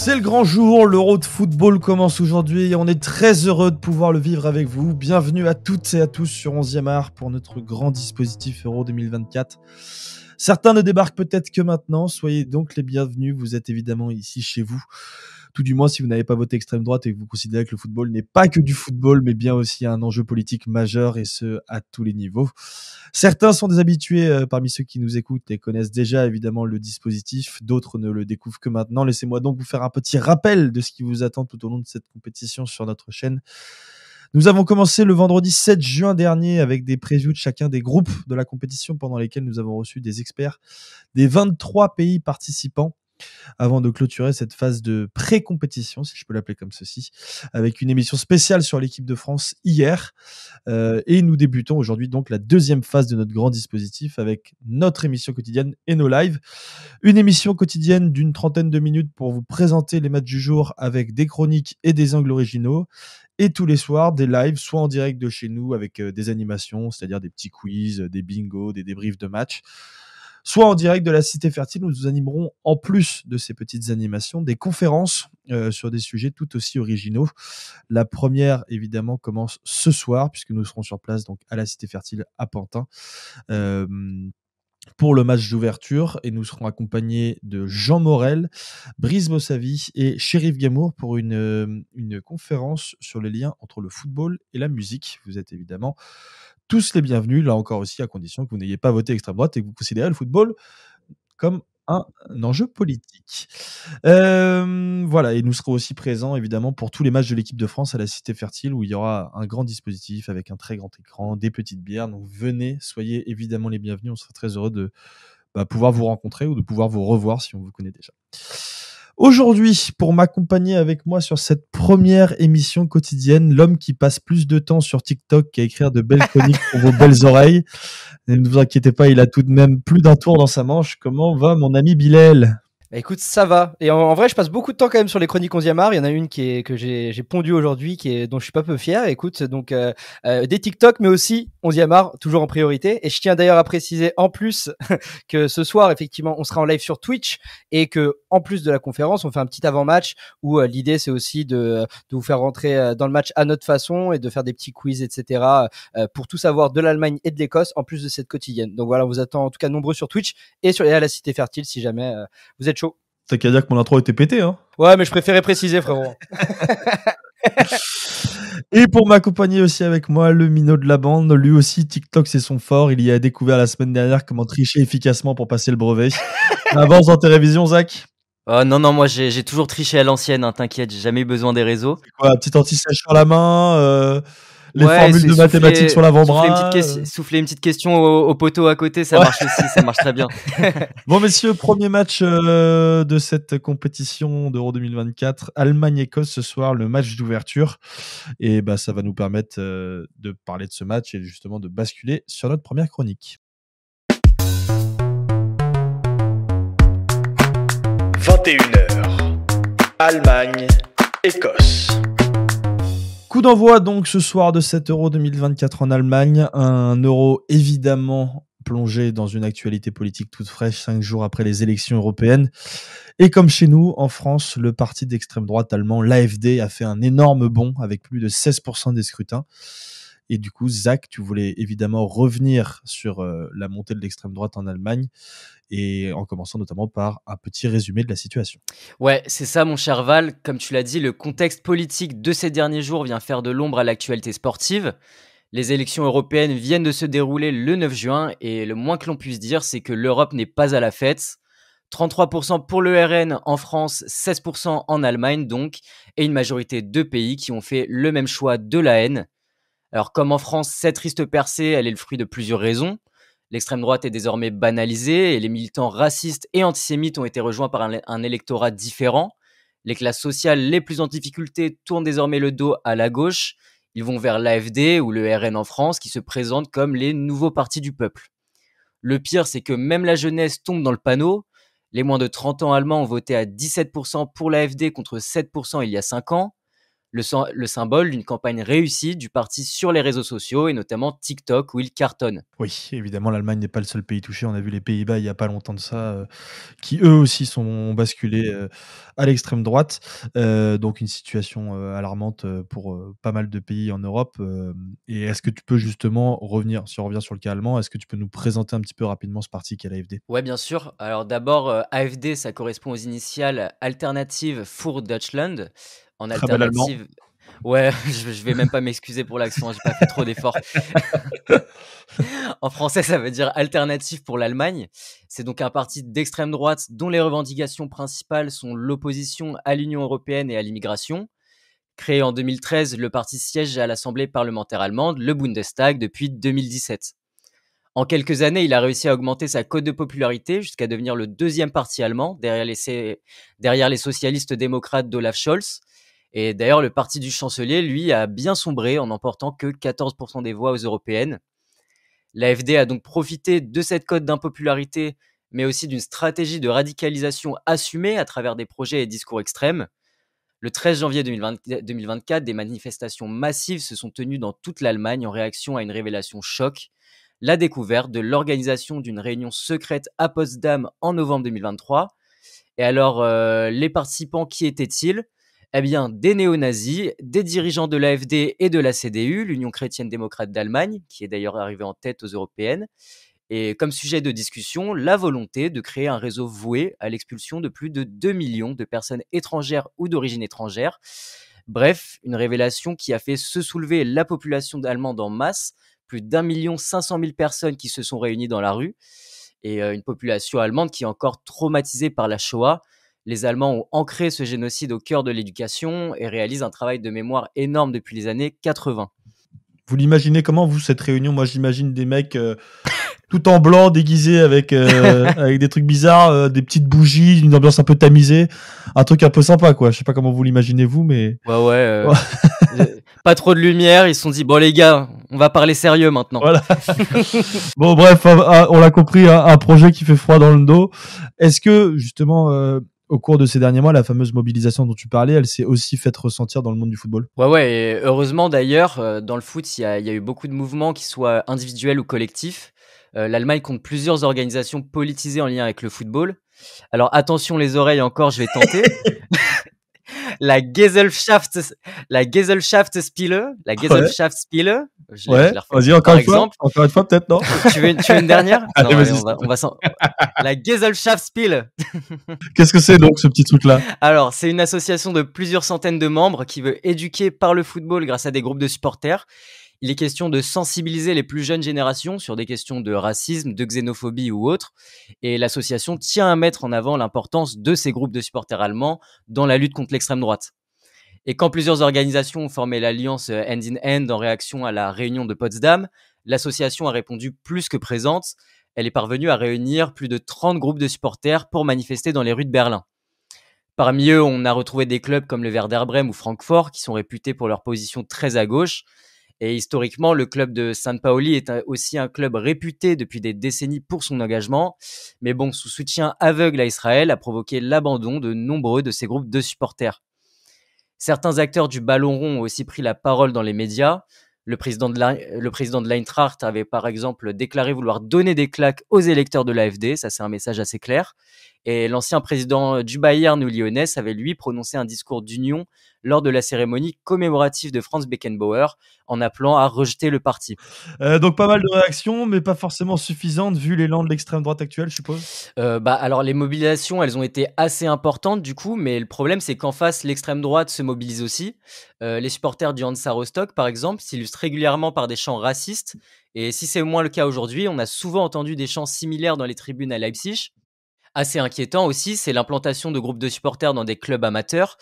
C'est le grand jour, l'Euro de football commence aujourd'hui et on est très heureux de pouvoir le vivre avec vous. Bienvenue à toutes et à tous sur 11e art pour notre grand dispositif Euro 2024. Certains ne débarquent peut-être que maintenant, soyez donc les bienvenus, vous êtes évidemment ici chez vous. Tout du moins si vous n'avez pas voté extrême droite et que vous considérez que le football n'est pas que du football, mais bien aussi un enjeu politique majeur et ce, à tous les niveaux. Certains sont des habitués parmi ceux qui nous écoutent et connaissent déjà évidemment le dispositif, d'autres ne le découvrent que maintenant. Laissez-moi donc vous faire un petit rappel de ce qui vous attend tout au long de cette compétition sur notre chaîne. Nous avons commencé le vendredi 7 juin dernier avec des previews de chacun des groupes de la compétition pendant lesquels nous avons reçu des experts des 23 pays participants avant de clôturer cette phase de pré-compétition, si je peux l'appeler comme ceci, avec une émission spéciale sur l'équipe de France hier. Et nous débutons aujourd'hui donc la deuxième phase de notre grand dispositif avec notre émission quotidienne et nos lives. Une émission quotidienne d'une trentaine de minutes pour vous présenter les matchs du jour avec des chroniques et des angles originaux. Et tous les soirs, des lives, soit en direct de chez nous avec des animations, c'est-à-dire des petits quiz, des bingos, des débriefs de matchs, soit en direct de la Cité Fertile, où nous animerons, en plus de ces petites animations, des conférences sur des sujets tout aussi originaux. La première, évidemment, commence ce soir, puisque nous serons sur place donc à la Cité Fertile à Pantin pour le match d'ouverture, et nous serons accompagnés de Jean Morel, Brice Bossavi et Chérif Gamour pour une conférence sur les liens entre le football et la musique. Vous êtes évidemment tous les bienvenus, là encore aussi, à condition que vous n'ayez pas voté extrême droite et que vous considérez le football comme un enjeu politique. Voilà, et nous serons aussi présents, évidemment, pour tous les matchs de l'équipe de France à la Cité Fertile, où il y aura un grand dispositif avec un très grand écran, des petites bières. Donc venez, soyez évidemment les bienvenus. On sera très heureux de pouvoir vous rencontrer ou de pouvoir vous revoir si on vous connaît déjà. Aujourd'hui, pour m'accompagner avec moi sur cette première émission quotidienne, l'homme qui passe plus de temps sur TikTok qu'à écrire de belles chroniques pour vos belles oreilles. Ne vous inquiétez pas, il a tout de même plus d'un tour dans sa manche. Comment va mon ami Bilal ? Bah écoute, ça va. Et en vrai, je passe beaucoup de temps quand même sur les chroniques 11e art. Il y en a une que j'ai pondue aujourd'hui, dont je suis pas peu fier. Écoute, donc des TikTok, mais aussi 11e art, toujours en priorité. Et je tiens d'ailleurs à préciser en plus que ce soir, effectivement, on sera en live sur Twitch et que en plus de la conférence, on fait un petit avant-match où l'idée c'est aussi de vous faire rentrer dans le match à notre façon et de faire des petits quiz, etc. Pour tout savoir de l'Allemagne et de l'Écosse, en plus de cette quotidienne. Donc voilà, on vous attend en tout cas nombreux sur Twitch et à la Cité Fertile si jamais vous êtes chaud. T'as qu'à dire que mon intro était pété, hein. Ouais, mais je préférais préciser, frérot. Et pour m'accompagner aussi avec moi, le minot de la bande, lui aussi, TikTok c'est son fort. Il y a découvert la semaine dernière comment tricher efficacement pour passer le brevet. Avance dans tes révisions, Zach. Non, moi j'ai toujours triché à l'ancienne, hein, t'inquiète, j'ai jamais eu besoin des réseaux. C'est quoi, petite anti-sèche sur la main, les formules de mathématiques sur l'avant-bras. Souffler une petite question au poteau à côté, ça marche aussi, ça marche très bien. Bon messieurs, premier match de cette compétition d'Euro 2024, Allemagne-Écosse ce soir, le match d'ouverture. Et ça va nous permettre de parler de ce match et justement de basculer sur notre première chronique. 21h, Allemagne-Écosse. Coup d'envoi donc ce soir de cet Euro 2024 en Allemagne, un Euro évidemment plongé dans une actualité politique toute fraîche 5 jours après les élections européennes. Et comme chez nous, en France, le parti d'extrême droite allemand, l'AfD, a fait un énorme bond avec plus de 16% des scrutins. Et du coup, Zach, tu voulais évidemment revenir sur la montée de l'extrême droite en Allemagne, et en commençant notamment par un petit résumé de la situation. Ouais, c'est ça mon cher Val. Comme tu l'as dit, le contexte politique de ces derniers jours vient faire de l'ombre à l'actualité sportive. Les élections européennes viennent de se dérouler le 9 juin et le moins que l'on puisse dire, c'est que l'Europe n'est pas à la fête. 33% pour le RN en France, 16% en Allemagne donc, et une majorité de pays qui ont fait le même choix de la haine. Alors comme en France, cette triste percée, elle est le fruit de plusieurs raisons. L'extrême droite est désormais banalisée et les militants racistes et antisémites ont été rejoints par un électorat différent. Les classes sociales les plus en difficulté tournent désormais le dos à la gauche. Ils vont vers l'AfD ou le RN en France qui se présentent comme les nouveaux partis du peuple. Le pire, c'est que même la jeunesse tombe dans le panneau. Les moins de 30 ans allemands ont voté à 17% pour l'AfD contre 7% il y a 5 ans. le symbole d'une campagne réussie du parti sur les réseaux sociaux et notamment TikTok où il cartonne. Oui, évidemment, l'Allemagne n'est pas le seul pays touché. On a vu les Pays-Bas il y a pas longtemps de ça, qui eux aussi sont basculés à l'extrême droite. Donc une situation alarmante pour pas mal de pays en Europe. Et est-ce que tu peux justement revenir, si on revient sur le cas allemand, est-ce que tu peux nous présenter un petit peu rapidement ce parti qu'est l'AfD? Ouais, bien sûr. Alors d'abord, AfD, ça correspond aux initiales Alternative für Deutschland. En Très bel allemand. alternative, ouais, je vais même pas m'excuser pour l'accent, j'ai pas fait trop d'efforts. En français, ça veut dire Alternative pour l'Allemagne. C'est donc un parti d'extrême droite dont les revendications principales sont l'opposition à l'Union européenne et à l'immigration. Créé en 2013, le parti siège à l'Assemblée parlementaire allemande, le Bundestag, depuis 2017. En quelques années, il a réussi à augmenter sa cote de popularité jusqu'à devenir le deuxième parti allemand derrière les socialistes démocrates d'Olaf Scholz. Et d'ailleurs, le parti du chancelier, lui, a bien sombré en n'emportant que 14% des voix aux européennes. L'AfD a donc profité de cette cote d'impopularité, mais aussi d'une stratégie de radicalisation assumée à travers des projets et discours extrêmes. Le 13 janvier 2024, des manifestations massives se sont tenues dans toute l'Allemagne en réaction à une révélation choc, la découverte de l'organisation d'une réunion secrète à Potsdam en novembre 2023. Et alors, les participants, qui étaient-ils? Eh bien, des néo-nazis, des dirigeants de l'AfD et de la CDU, l'Union chrétienne démocrate d'Allemagne, qui est d'ailleurs arrivée en tête aux européennes. Et comme sujet de discussion, la volonté de créer un réseau voué à l'expulsion de plus de 2 millions de personnes étrangères ou d'origine étrangère. Bref, une révélation qui a fait se soulever la population allemande en masse, plus d'1,5 million personnes qui se sont réunies dans la rue, et une population allemande qui est encore traumatisée par la Shoah. Les Allemands ont ancré ce génocide au cœur de l'éducation et réalisent un travail de mémoire énorme depuis les années 80. Vous l'imaginez comment, vous, cette réunion? Moi, j'imagine des mecs tout en blanc, déguisés avec des trucs bizarres, des petites bougies, une ambiance un peu tamisée, un truc un peu sympa, quoi. Je sais pas comment vous l'imaginez, vous, mais... Ouais. Pas trop de lumière, ils se sont dit, bon les gars, on va parler sérieux maintenant. Voilà. Bon, bref, on l'a compris, un projet qui fait froid dans le dos. Est-ce que, justement, au cours de ces derniers mois, la fameuse mobilisation dont tu parlais, elle s'est aussi faite ressentir dans le monde du football? Ouais, et heureusement d'ailleurs, dans le foot, il y a eu beaucoup de mouvements, qui soient individuels ou collectifs. L'Allemagne compte plusieurs organisations politisées en lien avec le football. Alors attention les oreilles encore, je vais tenter. La Gesellschaftsspiele, je Ouais, la refais vas-y, par encore une exemple. fois. Encore une fois, peut-être, non? Tu veux une dernière? Allez, Non, allez, vas-y. on va La Gesellschaftsspiele. Qu'est-ce que c'est, donc, ce petit truc-là? Alors, c'est une association de plusieurs centaines de membres qui veut éduquer par le football grâce à des groupes de supporters. Il est question de sensibiliser les plus jeunes générations sur des questions de racisme, de xénophobie ou autres. Et l'association tient à mettre en avant l'importance de ces groupes de supporters allemands dans la lutte contre l'extrême droite. Et quand plusieurs organisations ont formé l'alliance Hand in Hand en réaction à la réunion de Potsdam, l'association a répondu plus que présente. Elle est parvenue à réunir plus de 30 groupes de supporters pour manifester dans les rues de Berlin. Parmi eux, on a retrouvé des clubs comme le Werder Bremen ou Francfort, qui sont réputés pour leur position très à gauche. Et historiquement, le club de San Paoli est aussi un club réputé depuis des décennies pour son engagement. Mais bon, son soutien aveugle à Israël a provoqué l'abandon de nombreux de ces groupes de supporters. Certains acteurs du ballon rond ont aussi pris la parole dans les médias. Le président de l'Eintracht avait par exemple déclaré vouloir donner des claques aux électeurs de l'AfD, ça c'est un message assez clair. Et l'ancien président du Bayern Uli avait lui prononcé un discours d'union lors de la cérémonie commémorative de Franz Beckenbauer en appelant à rejeter le parti. Donc pas mal de réactions, mais pas forcément suffisantes vu l'élan de l'extrême droite actuelle, je suppose. Alors les mobilisations, elles ont été assez importantes du coup, mais le problème c'est qu'en face, l'extrême droite se mobilise aussi. Les supporters du Hansa Rostock, par exemple, s'illustrent régulièrement par des chants racistes. Et si c'est moins le cas aujourd'hui, on a souvent entendu des chants similaires dans les tribunes à Leipzig. Assez inquiétant aussi, c'est l'implantation de groupes de supporters dans des clubs amateurs.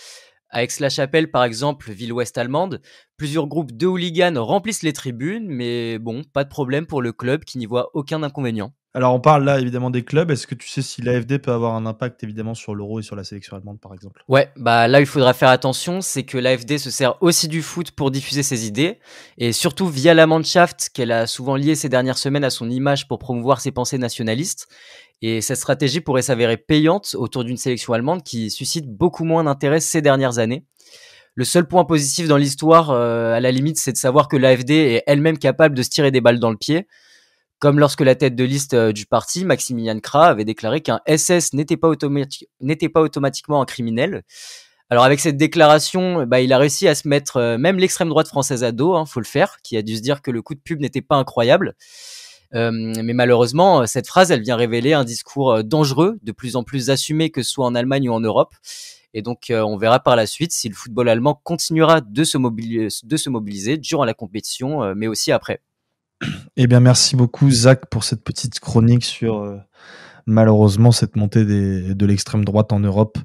À Aix-la-Chapelle, par exemple, ville ouest allemande, plusieurs groupes de hooligans remplissent les tribunes, mais bon, pas de problème pour le club qui n'y voit aucun inconvénient. Alors on parle là évidemment des clubs. Est-ce que tu sais si l'AfD peut avoir un impact évidemment sur l'Euro et sur la sélection allemande, par exemple? Ouais, là il faudra faire attention, c'est que l'AfD se sert aussi du foot pour diffuser ses idées, et surtout via la Mannschaft, qu'elle a souvent lié ces dernières semaines à son image pour promouvoir ses pensées nationalistes. Et cette stratégie pourrait s'avérer payante autour d'une sélection allemande qui suscite beaucoup moins d'intérêt ces dernières années. Le seul point positif dans l'histoire, à la limite, c'est de savoir que l'AfD est elle-même capable de se tirer des balles dans le pied. Comme lorsque la tête de liste du parti, Maximilian Krah, avait déclaré qu'un SS n'était pas automatiquement un criminel. Alors avec cette déclaration, il a réussi à se mettre même l'extrême droite française à dos, faut le faire, qui a dû se dire que le coup de pub n'était pas incroyable. Mais malheureusement, cette phrase, elle vient révéler un discours dangereux, de plus en plus assumé, que ce soit en Allemagne ou en Europe. Et donc, on verra par la suite si le football allemand continuera de se mobiliser durant la compétition, mais aussi après. Eh bien, merci beaucoup, Zach, pour cette petite chronique sur malheureusement cette montée de l'extrême droite en Europe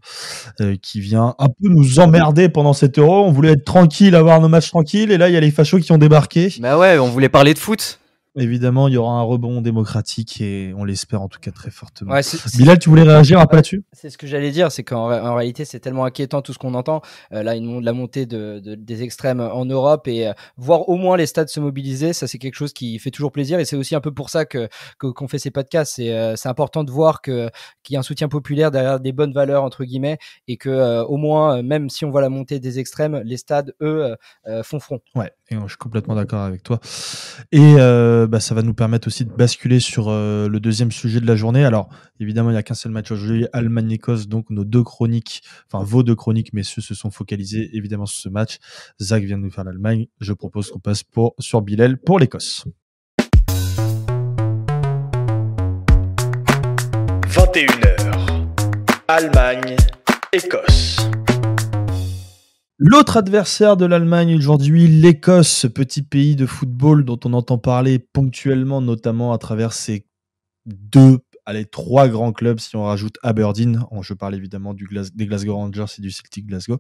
qui vient un peu nous emmerder pendant cet Euro. On voulait être tranquille, avoir nos matchs tranquilles, et là, il y a les fachos qui ont débarqué. Bah ouais, on voulait parler de foot. Évidemment, il y aura un rebond démocratique et on l'espère en tout cas très fortement. Ouais, Bilal, tu voulais réagir un peu là-dessus ? C'est ce que j'allais dire, c'est qu'en réalité, c'est tellement inquiétant tout ce qu'on entend. Là, la montée des extrêmes en Europe et voir au moins les stades se mobiliser, ça c'est quelque chose qui fait toujours plaisir et c'est aussi un peu pour ça qu'on fait ces podcasts. C'est important de voir qu'il y a un soutien populaire derrière des bonnes valeurs entre guillemets et que au moins, même si on voit la montée des extrêmes, les stades eux font front. Ouais, et je suis complètement d'accord avec toi. Et ça va nous permettre aussi de basculer sur le deuxième sujet de la journée. Alors, évidemment, il n'y a qu'un seul match aujourd'hui, Allemagne-Écosse, donc vos deux chroniques, messieurs, se sont focalisés évidemment sur ce match. Zach vient de nous faire l'Allemagne. Je propose qu'on passe sur Bilal pour l'Écosse. 21h. Allemagne, Écosse. L'autre adversaire de l'Allemagne aujourd'hui, l'Écosse, ce petit pays de football dont on entend parler ponctuellement, notamment à travers ses trois grands clubs, si on rajoute Aberdeen. Je parle évidemment des Glasgow Rangers et du Celtic Glasgow.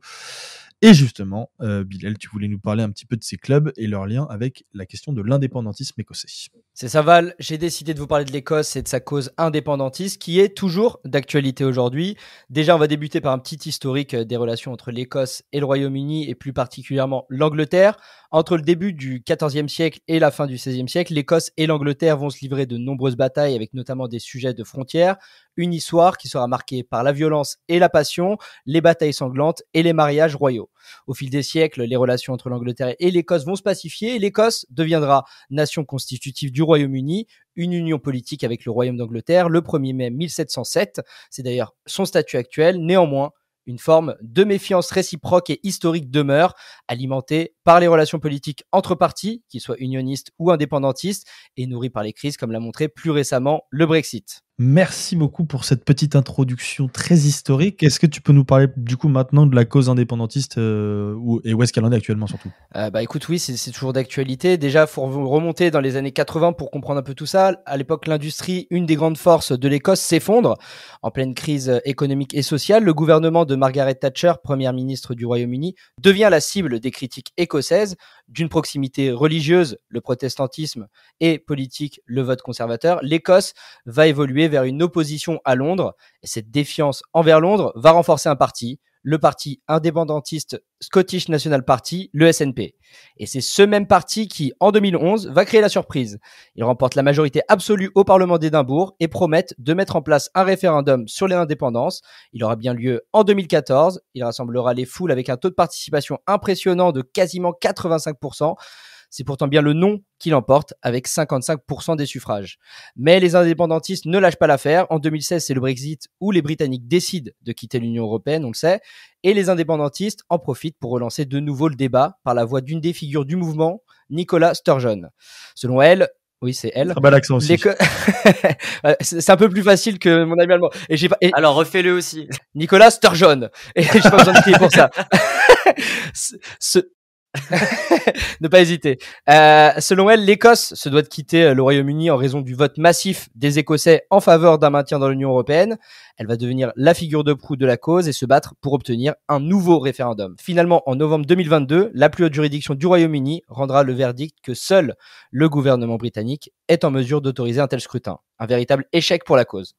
Et justement, Bilal, tu voulais nous parler un petit peu de ces clubs et leur lien avec la question de l'indépendantisme écossais. C'est ça, Val. J'ai décidé de vous parler de l'Écosse et de sa cause indépendantiste qui est toujours d'actualité aujourd'hui. Déjà, on va débuter par un petit historique des relations entre l'Écosse et le Royaume-Uni et plus particulièrement l'Angleterre. Entre le début du XIVe siècle et la fin du XVIe siècle, l'Écosse et l'Angleterre vont se livrer de nombreuses batailles avec notamment des sujets de frontières. Une histoire qui sera marquée par la violence et la passion, les batailles sanglantes et les mariages royaux. Au fil des siècles, les relations entre l'Angleterre et l'Écosse vont se pacifier et l'Écosse deviendra nation constitutive du Royaume-Uni, une union politique avec le Royaume d'Angleterre le 1er mai 1707. C'est d'ailleurs son statut actuel. Néanmoins, une forme de méfiance réciproque et historique demeure, alimentée par les relations politiques entre partis, qu'ils soient unionistes ou indépendantistes, et nourrie par les crises comme l'a montré plus récemment le Brexit. Merci beaucoup pour cette petite introduction très historique. Est-ce que tu peux nous parler du coup maintenant de la cause indépendantiste et où est-ce qu'elle en est actuellement surtout ? Écoute, oui, c'est toujours d'actualité. Déjà, il faut remonter dans les années 80 pour comprendre un peu tout ça. À l'époque, l'industrie, une des grandes forces de l'Écosse, s'effondre. En pleine crise économique et sociale, le gouvernement de Margaret Thatcher, première ministre du Royaume-Uni, devient la cible des critiques écossaises, d'une proximité religieuse, le protestantisme, et politique, le vote conservateur. L'Écosse va évoluer vers une opposition à Londres, et cette défiance envers Londres va renforcer un parti, le parti indépendantiste Scottish National Party, le SNP. Et c'est ce même parti qui, en 2011, va créer la surprise. Il remporte la majorité absolue au Parlement d'Édimbourg et promettent de mettre en place un référendum sur l'indépendance. Il aura bien lieu en 2014. Il rassemblera les foules avec un taux de participation impressionnant de quasiment 85%. C'est pourtant bien le non qui l'emporte avec 55% des suffrages. Mais les indépendantistes ne lâchent pas l'affaire. En 2016, c'est le Brexit où les Britanniques décident de quitter l'Union européenne, on le sait. Et les indépendantistes en profitent pour relancer de nouveau le débat par la voix d'une des figures du mouvement, Nicola Sturgeon. Selon elle, oui, c'est elle. Très bel accent aussi. C'est un peu plus facile que mon ami allemand. Alors, refais-le aussi. Nicola Sturgeon. Et j'ai pas besoin de crier pour ça. Ne pas hésiter. Selon elle, l'Écosse se doit de quitter le Royaume-Uni en raison du vote massif des Écossais en faveur d'un maintien dans l'Union européenne. Elle va devenir la figure de proue de la cause et se battre pour obtenir un nouveau référendum. Finalement, en novembre 2022, la plus haute juridiction du Royaume-Uni rendra le verdict que seul le gouvernement britannique est en mesure d'autoriser un tel scrutin. un véritable échec pour la cause.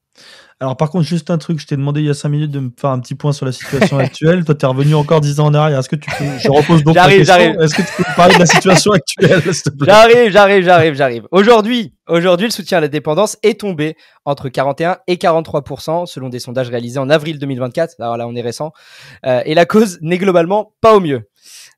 Alors par contre, juste un truc, je t'ai demandé il y a 5 minutes de me faire un petit point sur la situation actuelle. Toi, t'es revenu encore 10 ans en arrière. Est-ce que tu peux... Je repose donc la question. Est-ce que tu peux me parler de la situation actuelle, s'il te plaît ? J'arrive. Aujourd'hui, le soutien à la dépendance est tombé entre 41 et 43% selon des sondages réalisés en avril 2024. Alors là, on est récent. Et la cause n'est globalement pas au mieux.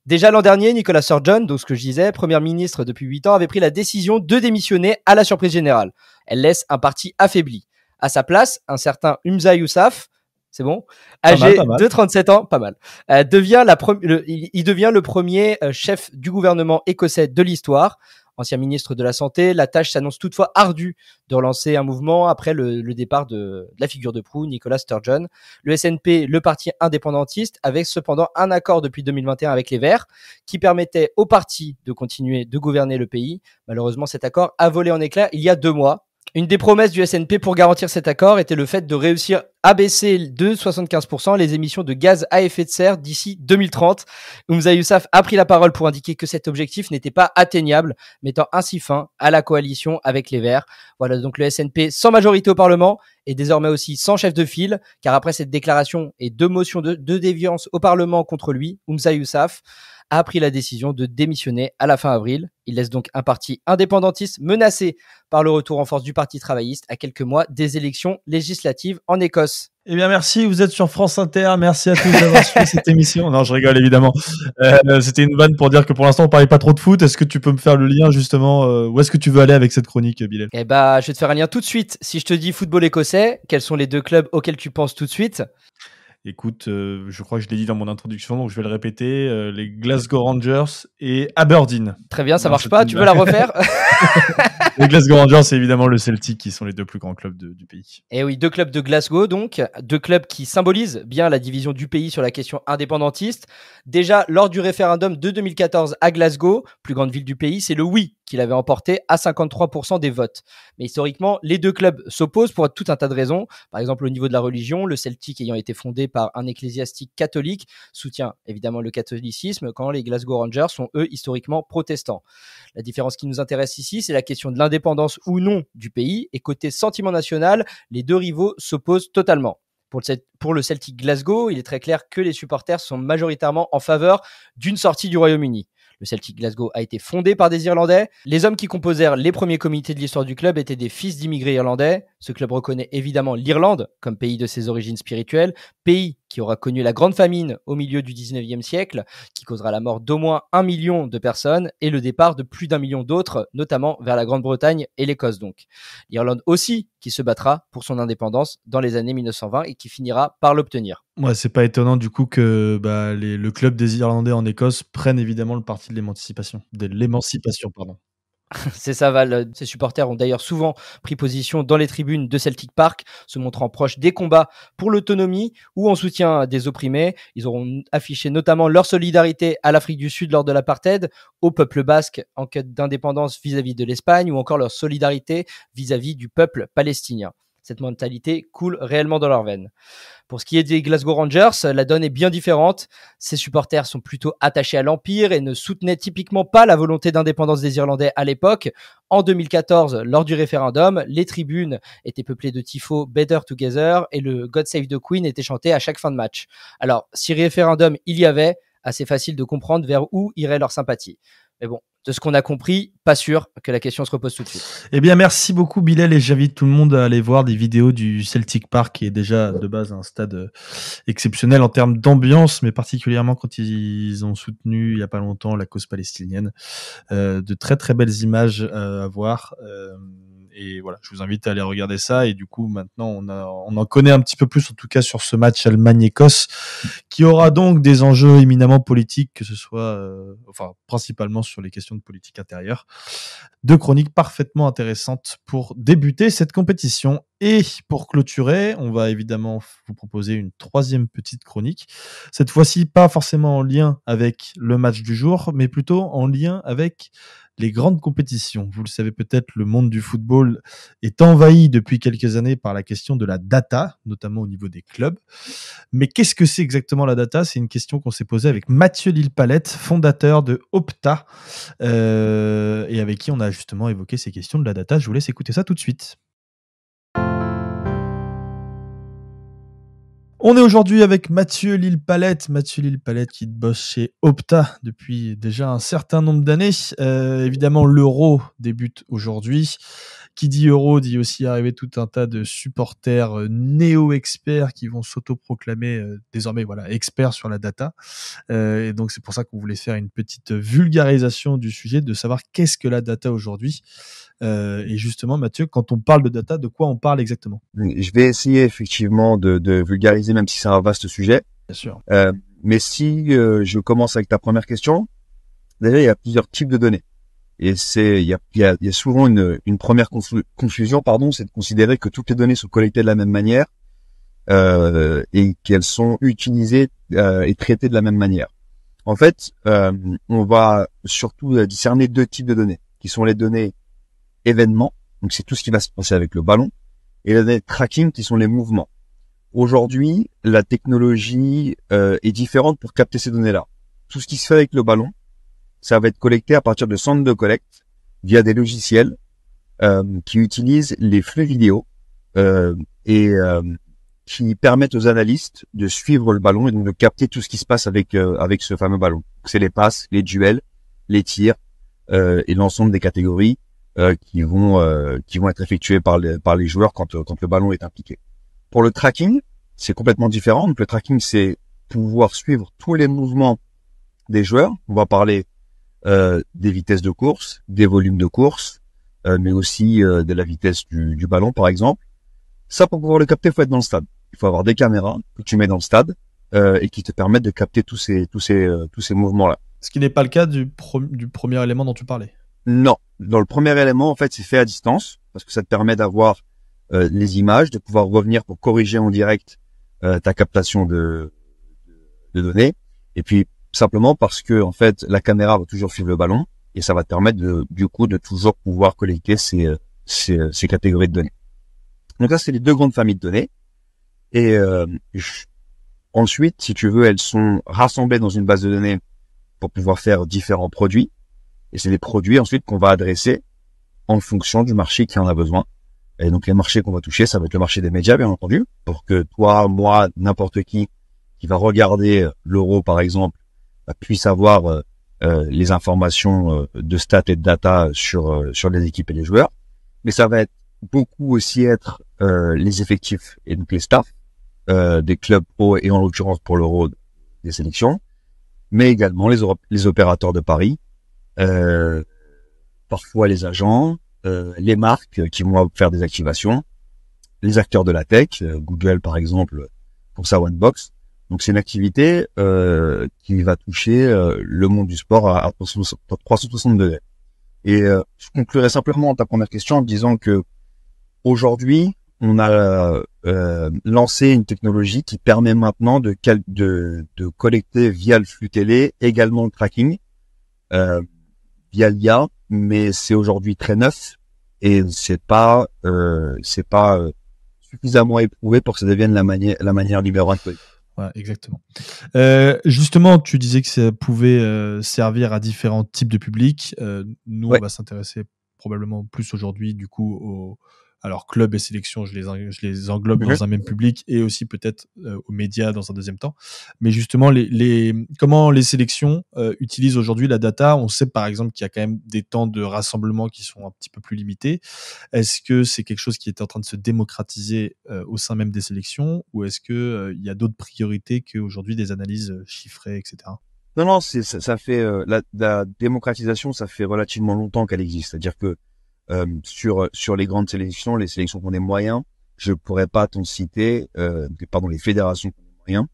Déjà l'an dernier, Nicola Sturgeon, donc ce que je disais, première ministre depuis 8 ans, avait pris la décision de démissionner à la surprise générale. Elle laisse un parti affaibli. À sa place, un certain Humza Yousaf, c'est bon, âgé de 37 ans, pas mal, devient le premier chef du gouvernement écossais de l'histoire. Ancien ministre de la Santé, la tâche s'annonce toutefois ardue de relancer un mouvement après le départ de la figure de proue, Nicola Sturgeon. Le SNP, le parti indépendantiste, avait cependant un accord depuis 2021 avec les Verts qui permettait au parti de continuer de gouverner le pays. Malheureusement, cet accord a volé en éclats il y a 2 mois. Une des promesses du SNP pour garantir cet accord était le fait de réussir à baisser de 75% les émissions de gaz à effet de serre d'ici 2030. Humza Yousaf a pris la parole pour indiquer que cet objectif n'était pas atteignable, mettant ainsi fin à la coalition avec les Verts. Voilà donc le SNP sans majorité au Parlement et désormais aussi sans chef de file, car après cette déclaration et 2 motions de déviance au Parlement contre lui, Humza Yousaf a pris la décision de démissionner à la fin avril. Il laisse donc un parti indépendantiste menacé par le retour en force du Parti travailliste à quelques mois des élections législatives en Écosse. Eh bien, merci. Vous êtes sur France Inter. Merci à tous d'avoir suivi cette émission. Non, je rigole, évidemment. C'était une vanne pour dire que pour l'instant, on parlait pas trop de foot. Est-ce que tu peux me faire le lien, justement, où est-ce que tu veux aller avec cette chronique, Bilal ? Eh ben, je vais te faire un lien tout de suite. Si je te dis football écossais, quels sont les 2 clubs auxquels tu penses tout de suite ? Écoute, je crois que je l'ai dit dans mon introduction, donc je vais le répéter. Les Glasgow Rangers et Aberdeen. Très bien, ça marche pas. Tu veux la refaire ? Les Glasgow Rangers, c'est évidemment le Celtic, qui sont les 2 plus grands clubs du pays. Et oui, 2 clubs de Glasgow, donc 2 clubs qui symbolisent bien la division du pays sur la question indépendantiste. Déjà, lors du référendum de 2014 à Glasgow, plus grande ville du pays, c'est le oui qui l'avait emporté à 53% des votes. Mais historiquement, les 2 clubs s'opposent pour tout un tas de raisons. Par exemple, au niveau de la religion, le Celtic ayant été fondé par un ecclésiastique catholique, soutient évidemment le catholicisme, quand les Glasgow Rangers sont eux historiquement protestants. La différence qui nous intéresse ici, c'est la question de l'indépendance ou non du pays. Et côté sentiment national, les 2 rivaux s'opposent totalement. Pour le Celtic Glasgow, il est très clair que les supporters sont majoritairement en faveur d'une sortie du Royaume-Uni. Le Celtic Glasgow a été fondé par des Irlandais. Les hommes qui composèrent les premiers comités de l'histoire du club étaient des fils d'immigrés irlandais. Ce club reconnaît évidemment l'Irlande comme pays de ses origines spirituelles, pays qui aura connu la grande famine au milieu du 19e siècle, qui causera la mort d'au moins 1 million de personnes et le départ de plus d'1 million d'autres, notamment vers la Grande-Bretagne et l'Écosse donc. L'Irlande aussi qui se battra pour son indépendance dans les années 1920 et qui finira par l'obtenir. Ouais, c'est pas étonnant du coup que le club des Irlandais en Écosse prenne évidemment le parti de l'émancipation. C'est ça, Val. Ses supporters ont d'ailleurs souvent pris position dans les tribunes de Celtic Park, se montrant proches des combats pour l'autonomie ou en soutien des opprimés. Ils auront affiché notamment leur solidarité à l'Afrique du Sud lors de l'apartheid, au peuple basque en quête d'indépendance vis-à-vis de l'Espagne ou encore leur solidarité vis-à-vis du peuple palestinien. Cette mentalité coule réellement dans leurs veines. Pour ce qui est des Glasgow Rangers, la donne est bien différente. Ces supporters sont plutôt attachés à l'Empire et ne soutenaient typiquement pas la volonté d'indépendance des Irlandais à l'époque. En 2014, lors du référendum, les tribunes étaient peuplées de tifos Better Together et le God Save the Queen était chanté à chaque fin de match. Alors, si référendum il y avait, assez facile de comprendre vers où irait leur sympathie. Mais bon, de ce qu'on a compris, pas sûr que la question se repose tout de suite. Eh bien, merci beaucoup Bilal et j'invite tout le monde à aller voir des vidéos du Celtic Park qui est déjà de base un stade exceptionnel en termes d'ambiance, mais particulièrement quand ils ont soutenu il y a pas longtemps la cause palestinienne. De très très belles images à voir. Et voilà, je vous invite à aller regarder ça. Et du coup, maintenant, on en connaît un petit peu plus, en tout cas, sur ce match Allemagne-Écosse, qui aura donc des enjeux éminemment politiques, que ce soit, principalement sur les questions de politique intérieure. 2 chroniques parfaitement intéressantes pour débuter cette compétition. Et pour clôturer, on va évidemment vous proposer une 3e petite chronique. Cette fois-ci, pas forcément en lien avec le match du jour, mais plutôt en lien avec les grandes compétitions. Vous le savez peut-être, le monde du football est envahi depuis quelques années par la question de la data, notamment au niveau des clubs. Mais qu'est-ce que c'est exactement la data ? C'est une question qu'on s'est posée avec Mathieu Lille-Palette, fondateur de Opta, et avec qui on a justement évoqué ces questions de la data. Je vous laisse écouter ça tout de suite. On est aujourd'hui avec Mathieu Lille-Palette. Mathieu Lille-Palette qui bosse chez Opta depuis déjà un certain nombre d'années. Évidemment, l'Euro débute aujourd'hui. Qui dit Euro dit aussi arriver tout un tas de supporters néo-experts qui vont s'autoproclamer désormais experts sur la data. Et donc c'est pour ça qu'on voulait faire une petite vulgarisation du sujet, de savoir qu'est-ce que la data aujourd'hui. Et justement, Mathieu, quand on parle de data, de quoi on parle exactement? Je vais essayer effectivement de vulgariser, même si c'est un vaste sujet. Bien sûr. Mais si je commence avec ta première question, déjà il y a plusieurs types de données. Et il y a souvent une première confusion, c'est de considérer que toutes les données sont collectées de la même manière et qu'elles sont utilisées et traitées de la même manière. En fait, on va surtout discerner deux types de données, qui sont les données événements, donc c'est tout ce qui va se passer avec le ballon, et les données tracking, qui sont les mouvements. Aujourd'hui, la technologie est différente pour capter ces données-là. Tout ce qui se fait avec le ballon, ça va être collecté à partir de centres de collecte via des logiciels qui utilisent les flux vidéo et qui permettent aux analystes de suivre le ballon et donc de capter tout ce qui se passe avec ce fameux ballon. Donc, c'est les passes, les duels, les tirs et l'ensemble des catégories qui vont être effectuées par les joueurs quand le ballon est impliqué. Pour le tracking, c'est complètement différent. Donc le tracking, c'est pouvoir suivre tous les mouvements des joueurs. On va parler des vitesses de course, des volumes de course, mais aussi de la vitesse du ballon, par exemple. Ça, pour pouvoir le capter, il faut être dans le stade. Il faut avoir des caméras que tu mets dans le stade et qui te permettent de capter tous ces mouvements-là. Ce qui n'est pas le cas du premier élément dont tu parlais. Non. Dans le premier élément, en fait, c'est fait à distance parce que ça te permet d'avoir les images, de pouvoir revenir pour corriger en direct ta captation de données. Et puis, simplement parce que en fait la caméra va toujours suivre le ballon et ça va te permettre de toujours pouvoir collecter ces catégories de données. Donc là, c'est les deux grandes familles de données et ensuite, si tu veux, elles sont rassemblées dans une base de données pour pouvoir faire différents produits et c'est les produits ensuite qu'on va adresser en fonction du marché qui en a besoin. Et donc les marchés qu'on va toucher, ça va être le marché des médias, bien entendu, pour que toi, moi, n'importe qui va regarder l'Euro par exemple puisse avoir les informations de stats et de data sur les équipes et les joueurs, mais ça va être beaucoup aussi être les effectifs et donc les staffs des clubs pro et en l'occurrence pour l'Euro des sélections, mais également les opérateurs de paris, parfois les agents, les marques qui vont faire des activations, les acteurs de la tech, Google par exemple pour sa Onebox. Donc c'est une activité qui va toucher le monde du sport à 360 degrés. Et je conclurai simplement ta première question en disant que aujourd'hui, on a lancé une technologie qui permet maintenant de collecter via le flux télé également le tracking via l'IA, mais c'est aujourd'hui très neuf et c'est pas suffisamment éprouvé pour que ça devienne la manière numéro 1 de collecter. Ouais, exactement. Justement, tu disais que ça pouvait servir à différents types de publics. Nous, on va s'intéresser probablement plus aujourd'hui, du coup, alors clubs et sélections, je les englobe dans un même public et aussi peut-être aux médias dans un deuxième temps. Mais justement, comment les sélections utilisent aujourd'hui la data? On sait par exemple qu'il y a quand même des temps de rassemblement qui sont un petit peu plus limités. Est-ce que c'est quelque chose qui est en train de se démocratiser au sein même des sélections ou est-ce que il y a d'autres priorités qu'aujourd'hui des analyses chiffrées, etc.? Non, ça fait la démocratisation, ça fait relativement longtemps qu'elle existe. C'est-à-dire que sur les grandes sélections, les sélections qu'on est moyens, je pourrais pas t'en citer, les fédérations qu'on est moyens,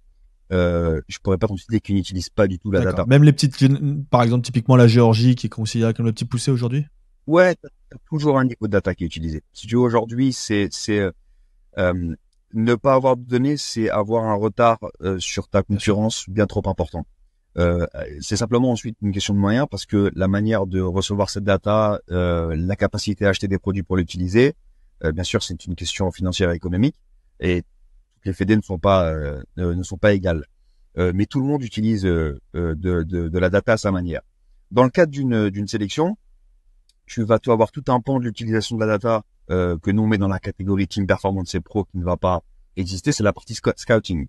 je pourrais pas t'en citer qui n'utilisent pas du tout la data. Même les petites, par exemple, typiquement la Géorgie qui est considérée comme le petit poussé aujourd'hui? Ouais, t'as toujours un niveau de data qui est utilisé. Si tu veux, aujourd'hui, c'est ne pas avoir de données, c'est avoir un retard sur ta concurrence bien trop important. C'est simplement ensuite une question de moyens parce que la manière de recevoir cette data, la capacité à acheter des produits pour l'utiliser, bien sûr, c'est une question financière et économique et toutes les fédés ne sont pas égales. Mais tout le monde utilise de la data à sa manière. Dans le cadre d'une sélection, tu vas avoir tout un pan de l'utilisation de la data que nous on met dans la catégorie Team Performance et Pro qui ne va pas exister, c'est la partie scouting.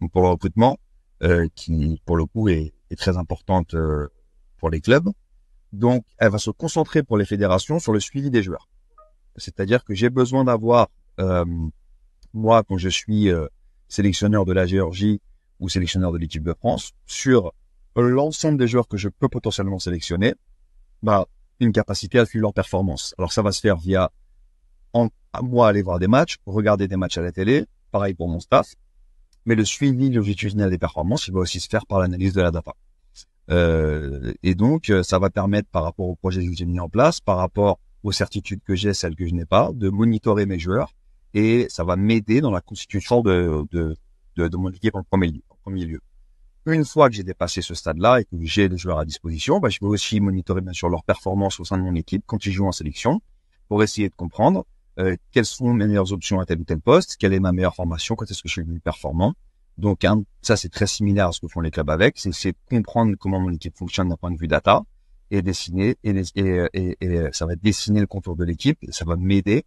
Donc pour le recrutement, qui pour le coup est très importante pour les clubs. Donc elle va se concentrer pour les fédérations sur le suivi des joueurs. C'est-à-dire que j'ai besoin d'avoir, moi quand je suis sélectionneur de la Géorgie ou sélectionneur de l'équipe de France, sur l'ensemble des joueurs que je peux potentiellement sélectionner, une capacité à suivre leur performance. Alors ça va se faire via moi aller voir des matchs, regarder des matchs à la télé, pareil pour mon staff, mais le suivi longitudinal des performances, il va aussi se faire par l'analyse de la data. Et donc ça va permettre par rapport au projet que j'ai mis en place, par rapport aux certitudes que j'ai, celles que je n'ai pas, de monitorer mes joueurs, et ça va m'aider dans la constitution de mon équipe en premier lieu. Une fois que j'ai dépassé ce stade-là et que j'ai les joueurs à disposition, je vais aussi monitorer bien sûr leur performance au sein de mon équipe quand ils jouent en sélection, pour essayer de comprendre quelles sont mes meilleures options à tel ou tel poste, quelle est ma meilleure formation, quand est-ce que je suis le plus performant. Donc ça c'est très similaire à ce que font les clubs avec, c'est comprendre comment mon équipe fonctionne d'un point de vue data et dessiner et ça va dessiner le contour de l'équipe, et ça va m'aider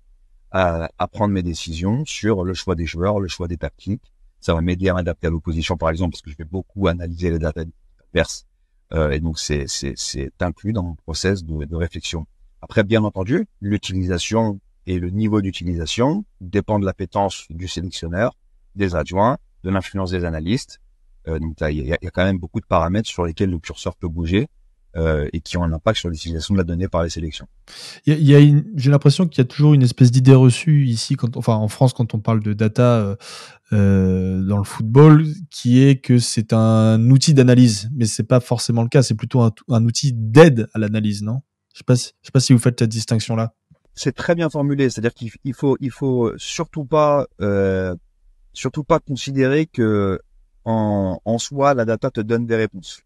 à prendre mes décisions sur le choix des joueurs, le choix des tactiques. Ça va m'aider à m'adapter à l'opposition, par exemple, parce que je vais beaucoup analyser les data adverses. Et donc, c'est inclus dans mon process de réflexion. Après, bien entendu, l'utilisation et le niveau d'utilisation dépend de l'appétence du sélectionneur, des adjoints, de l'influence des analystes. Donc, il y a quand même beaucoup de paramètres sur lesquels le curseur peut bouger et qui ont un impact sur l'utilisation de la donnée par les sélections. J'ai l'impression qu'il y a toujours une espèce d'idée reçue ici, en France, quand on parle de data dans le football, qui est que c'est un outil d'analyse, mais c'est pas forcément le cas. C'est plutôt un outil d'aide à l'analyse, non ? Je sais pas si vous faites cette distinction-là. C'est très bien formulé, c'est-à-dire qu'il faut surtout pas considérer que en soi la data te donne des réponses.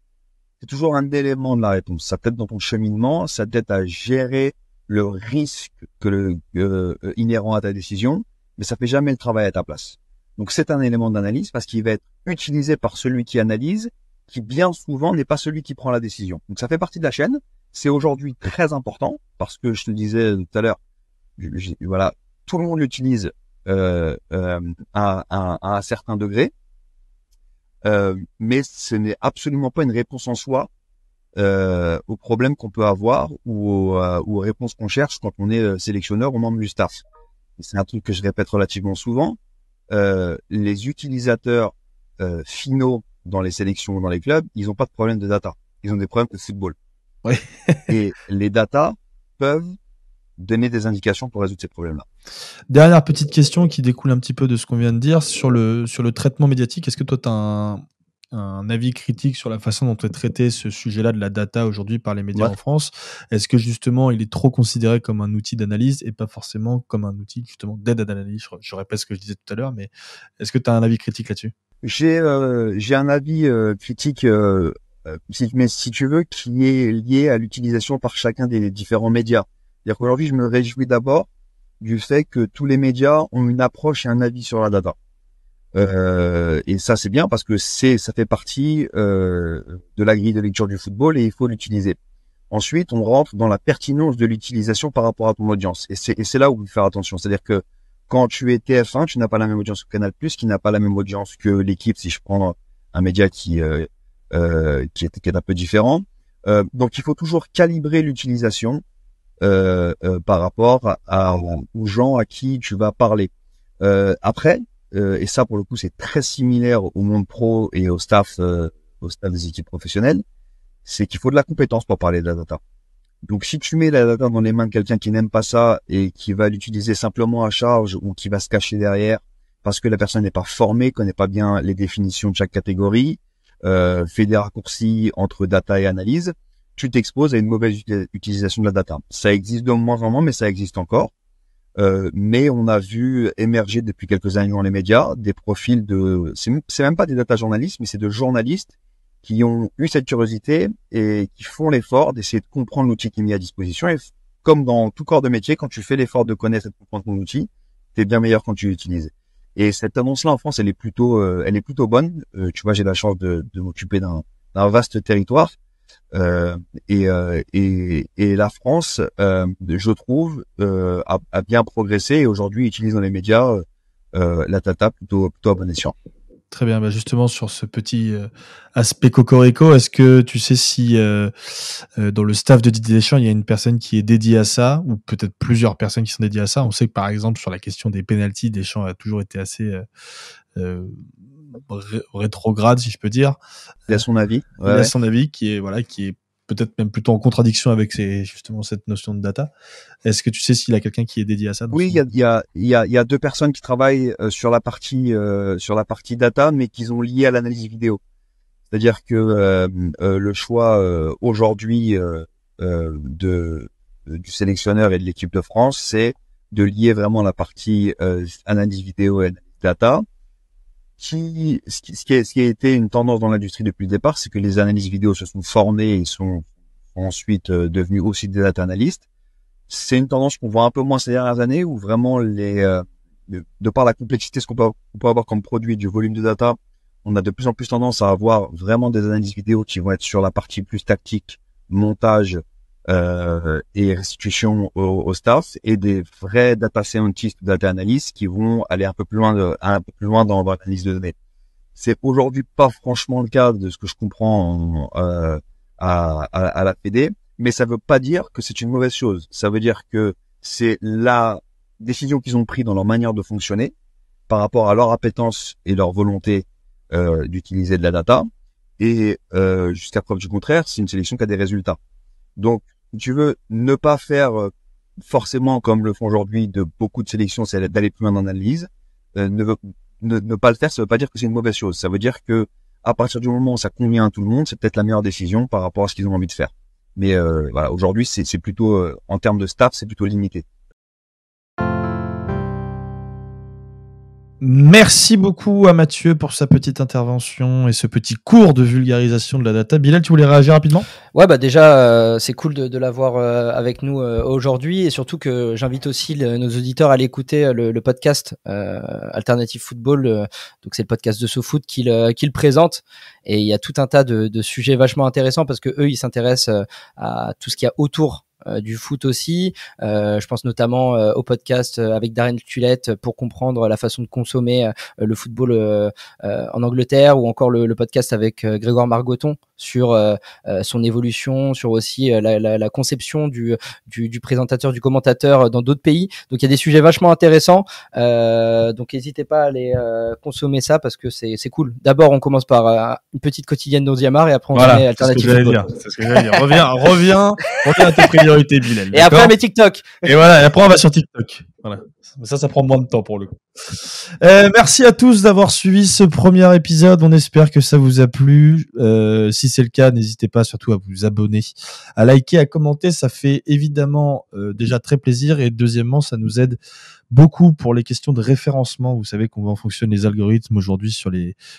C'est toujours un élément de la réponse. Ça t'aide dans ton cheminement, ça t'aide à gérer le risque inhérent à ta décision, mais ça fait jamais le travail à ta place. Donc c'est un élément d'analyse parce qu'il va être utilisé par celui qui analyse, qui bien souvent n'est pas celui qui prend la décision. Donc ça fait partie de la chaîne. C'est aujourd'hui très important parce que je te disais tout à l'heure, voilà, tout le monde l'utilise à un certain degré. Mais ce n'est absolument pas une réponse en soi aux problèmes qu'on peut avoir ou aux réponses qu'on cherche quand on est sélectionneur ou membre du staff. Et c'est un truc que je répète relativement souvent. Les utilisateurs finaux dans les sélections ou dans les clubs, ils n'ont pas de problème de data. Ils ont des problèmes de football. Oui. Et les data peuvent donner des indications pour résoudre ces problèmes-là. Dernière petite question qui découle un petit peu de ce qu'on vient de dire sur le traitement médiatique. Est-ce que toi, tu as un avis critique sur la façon dont est traité ce sujet-là de la data aujourd'hui par les médias en France ? Est-ce que justement, il est trop considéré comme un outil d'analyse et pas forcément comme un outil justement d'aide à l'analyse ? Je répète ce que je disais tout à l'heure, mais est-ce que tu as un avis critique là-dessus ? J'ai un avis critique, mais si tu veux, qui est lié à l'utilisation par chacun des différents médias. C'est-à-dire qu'aujourd'hui, je me réjouis d'abord du fait que tous les médias ont une approche et un avis sur la data. Et ça, c'est bien parce que ça fait partie de la grille de lecture du football et il faut l'utiliser. Ensuite, on rentre dans la pertinence de l'utilisation par rapport à ton audience. Et c'est là où il faut faire attention. C'est-à-dire que quand tu es TF1, tu n'as pas la même audience que Canal+, qui n'a pas la même audience que l'équipe, si je prends un média qui est un peu différent. Donc, il faut toujours calibrer l'utilisation par rapport aux gens à qui tu vas parler. Après, et ça pour le coup c'est très similaire au monde pro et au staff des équipes professionnelles, c'est qu'il faut de la compétence pour parler de la data. Donc si tu mets la data dans les mains de quelqu'un qui n'aime pas ça et qui va l'utiliser simplement à charge ou qui va se cacher derrière parce que la personne n'est pas formée, connaît pas bien les définitions de chaque catégorie, fait des raccourcis entre data et analyse, tu t'exposes à une mauvaise utilisation de la data. Ça existe de moins en moins, mais ça existe encore. Mais on a vu émerger depuis quelques années dans les médias des profils c'est même pas des data journalistes, mais c'est de journalistes qui ont eu cette curiosité et qui font l'effort d'essayer de comprendre l'outil qui est mis à disposition. Et comme dans tout corps de métier, quand tu fais l'effort de connaître et de comprendre ton outil, t'es bien meilleur quand tu l'utilises. Et cette annonce-là en France, elle est plutôt bonne. Tu vois, j'ai la chance de m'occuper d'un vaste territoire. Et la France, je trouve, a bien progressé et aujourd'hui utilise dans les médias la data plutôt à bon escient. Très bien. Bah justement, sur ce petit aspect cocorico, est-ce que tu sais si dans le staff de Didier Deschamps, il y a une personne qui est dédiée à ça, ou peut-être plusieurs personnes qui sont dédiées à ça? On sait que par exemple sur la question des pénaltys, Deschamps a toujours été assez rétrograde, si je peux dire. Il a son avis. Il a son avis qui est peut-être même plutôt en contradiction avec justement cette notion de data. Est-ce que tu sais s'il y a quelqu'un qui est dédié à ça? Oui, il y a 2 personnes qui travaillent sur la partie data, mais qui sont liées à l'analyse vidéo. C'est-à-dire que le choix aujourd'hui du sélectionneur et de l'équipe de France, c'est de lier vraiment la partie analyse vidéo et data. Ce qui a été une tendance dans l'industrie depuis le départ, c'est que les analyses vidéo se sont formées et sont ensuite devenus aussi des data analystes. C'est une tendance qu'on voit un peu moins ces dernières années, où vraiment de par la complexité, ce qu'on peut avoir comme produit, du volume de data, on a de plus en plus tendance à avoir vraiment des analyses vidéo qui vont être sur la partie plus tactique, montage et restitution au staff, et des vrais data scientists, data analysts qui vont aller un peu plus loin dans l'analyse de données. C'est aujourd'hui pas franchement le cas de ce que je comprends à la Fédé, mais ça veut pas dire que c'est une mauvaise chose. Ça veut dire que c'est la décision qu'ils ont prise dans leur manière de fonctionner par rapport à leur appétence et leur volonté d'utiliser de la data, et jusqu'à preuve du contraire, c'est une sélection qui a des résultats. Donc, si tu veux ne pas faire forcément comme le font aujourd'hui de beaucoup de sélections, c'est d'aller plus loin dans l'analyse. Ne pas le faire, ça veut pas dire que c'est une mauvaise chose. Ça veut dire que à partir du moment où ça convient à tout le monde, c'est peut-être la meilleure décision par rapport à ce qu'ils ont envie de faire. Mais voilà, aujourd'hui, c'est plutôt en termes de staff, c'est plutôt limité. Merci beaucoup à Mathieu pour sa petite intervention et ce petit cours de vulgarisation de la data. Bilal, tu voulais réagir rapidement? Ouais, bah déjà, c'est cool de l'avoir avec nous aujourd'hui, et surtout que j'invite aussi nos auditeurs à aller écouter le podcast Alternative Football. Donc c'est le podcast de SoFoot qu'il présente, et il y a tout un tas de sujets vachement intéressants, parce que eux, ils s'intéressent à tout ce qu'il y a autour du foot aussi. Je pense notamment au podcast avec Darren Tulette pour comprendre la façon de consommer le football en Angleterre, ou encore le podcast avec Grégoire Margoton sur son évolution, sur aussi la conception du présentateur, du commentateur dans d'autres pays. Donc il y a des sujets vachement intéressants, donc n'hésitez pas à aller consommer ça, parce que c'est cool. D'abord on commence par une petite quotidienne d'Onziamar, et après on met Alternative Football. C'est ce que j'allais dire. Reviens à tes priorités, Bilal. Et après on met TikTok. Et voilà, et après on va sur TikTok. Voilà. Ça prend moins de temps pour le coup. Merci à tous d'avoir suivi ce premier épisode. On espère que ça vous a plu. Si c'est le cas, n'hésitez pas surtout à vous abonner, à liker, à commenter. Ça fait évidemment déjà très plaisir. Et deuxièmement, ça nous aide beaucoup pour les questions de référencement. Vous savez comment fonctionnent les algorithmes aujourd'hui,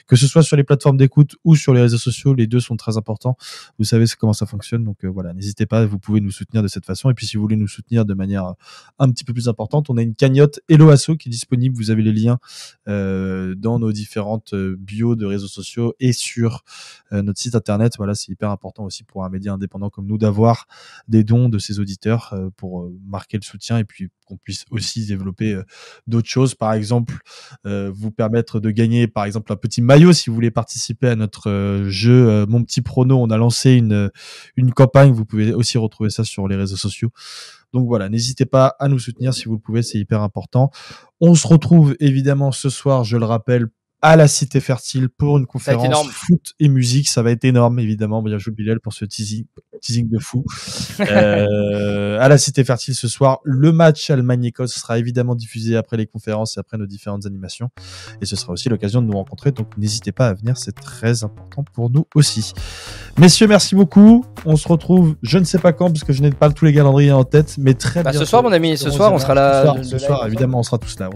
que ce soit sur les plateformes d'écoute ou sur les réseaux sociaux. Les deux sont très importants. Vous savez comment ça fonctionne. Donc voilà, n'hésitez pas. Vous pouvez nous soutenir de cette façon. Et puis si vous voulez nous soutenir de manière un petit peu plus importante, on a une cagnotte Hello Asso qui est disponible. Vous avez les liens dans nos différentes bios de réseaux sociaux et sur notre site internet. Voilà, c'est hyper important aussi pour un média indépendant comme nous d'avoir des dons de ses auditeurs pour marquer le soutien, et puis qu'on puisse aussi développer d'autres choses. Par exemple, vous permettre de gagner par exemple un petit maillot si vous voulez participer à notre jeu Mon Petit Prono. On a lancé une campagne. Vous pouvez aussi retrouver ça sur les réseaux sociaux. Donc voilà, n'hésitez pas à nous soutenir si vous le pouvez, c'est hyper important. On se retrouve évidemment ce soir, je le rappelle, à la Cité Fertile pour une conférence foot et musique. Ça va être énorme, évidemment. Bien joué Bilal pour ce teasing de fou. À la Cité Fertile ce soir, le match Allemagne-Écosse sera évidemment diffusé après les conférences et après nos différentes animations. Et ce sera aussi l'occasion de nous rencontrer. Donc n'hésitez pas à venir, c'est très important pour nous aussi. Messieurs, merci beaucoup. On se retrouve, je ne sais pas quand, parce que je n'ai pas tous les calendriers en tête, mais très bientôt. Ce soir, mon ami, ce soir, on sera là. Ce soir, évidemment, on sera tous là.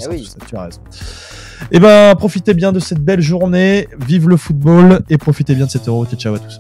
Tu as raison. Eh ben, profitez bien de cette belle journée. Vive le football et profitez bien de cet Euro. Ciao à tous.